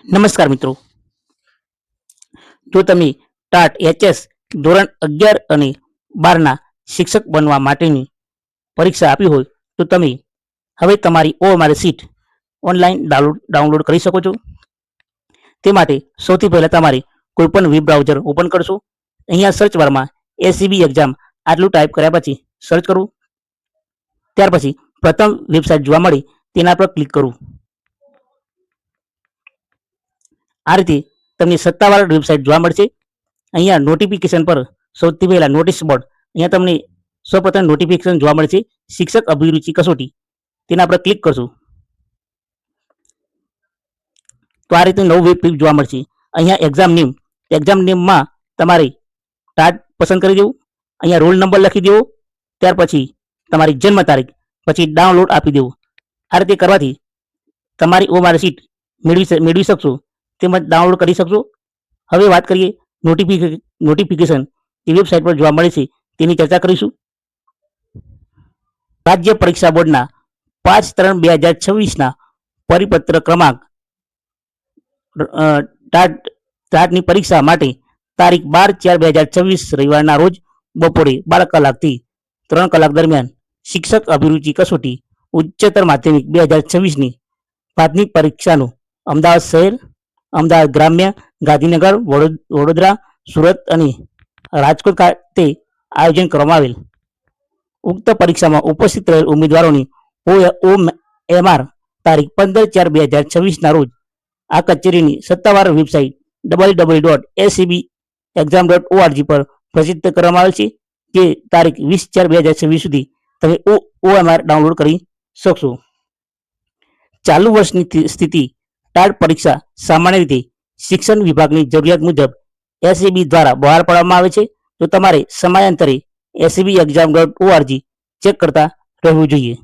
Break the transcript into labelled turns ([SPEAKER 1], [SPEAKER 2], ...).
[SPEAKER 1] નમસ્કાર મિત્રો, જો તમે ટાટ એચએસ ધોરણ 11 અને 12ના શિક્ષક બનવા માટેની પરીક્ષા આપી હોય તો તમે હવે તમારી OMR શીટ ઓનલાઈન ડાઉનલોડ કરી શકો છો. તે માટે સૌથી પહેલા તમારે કોઈપણ વેબ બ્રાઉઝર ઓપન કરશો. અહીંયા સર્ચ બારમાં એસસીબી એક્ઝામ આટલું ટાઈપ કર્યા પછી સર્ચ કરવું. ત્યાર પછી પ્રથમ વેબસાઇટ જોવા મળે તેના પર ક્લિક કરવું. આ રીતે તમને સત્તાવાર વેબસાઇટ જોવા મળશે. અહીંયા નોટિફિકેશન પર સૌથી પહેલા નોટિસ બોર્ડ, અહીંયા તમને સૌપ્રથમ નોટિફિકેશન જોવા મળશે શિક્ષક અભિરુચિ કસોટી, તેના પર ક્લિક કરશું તો આ રીતે નવું વેબ પેજ જોવા મળશે. અહીંયા એક્ઝામ નેમમાં તમારે ટાટ પસંદ કરી દેવું. અહીંયા રોલ નંબર લખી દેવો. ત્યાર પછી તમારી જન્મ તારીખ, પછી ડાઉનલોડ આપી દેવું. આ રીતે કરવાથી તમારી OMR શીટ મેળવી શકશો, તેમજ ડાઉનલોડ કરી શકશો. હવે વાત કરીએ નોટિફિકેશન જે વેબસાઇટ પર જોવા મળે છે તેની ચર્ચા કરીશું. રાજ્ય પરીક્ષા બોર્ડના 5/3/2026ના પરિપત્ર ક્રમાંક ટાટની પરીક્ષા માટે તારીખ 12/4/2026 રવિવારના રોજ બપોરે 12 કલાકથી 3 કલાક દરમિયાન શિક્ષક અભિરુચિ કસોટી ઉચ્ચતર માધ્યમિક 2026ની પ્રાથમિક પરીક્ષાનું અમદાવાદ શહેર, અમદાવાદ ગ્રામ્ય, ગાંધીનગર, વડોદરા, સુરત અને રાજકોટ ખાતે આયોજન કરવામાં આવેલ. ઉક્ત પરીક્ષામાં ઉપસ્થિત રહેલ ઉમેદવારોની OMR તારીખ 15/4/2026ના રોજ આ કચેરીની સત્તાવાર વેબસાઇટ www.scbexam.org પર પ્રસિદ્ધ કરવામાં આવેલ છે, જે તારીખ 20/4/2026 સુધી તમે OMR ડાઉનલોડ કરી શકશો. ચાલુ વર્ષની સ્થિતિ ટાટ પરીક્ષા સામાન્ય રીતે શિક્ષણ વિભાગની જરૂરિયાત મુજબ SCB દ્વારા બહાર પાડવામાં આવે છે, તો તમારે સમયાંતરે scbexam.org ચેક કરતા રહેવું જોઈએ.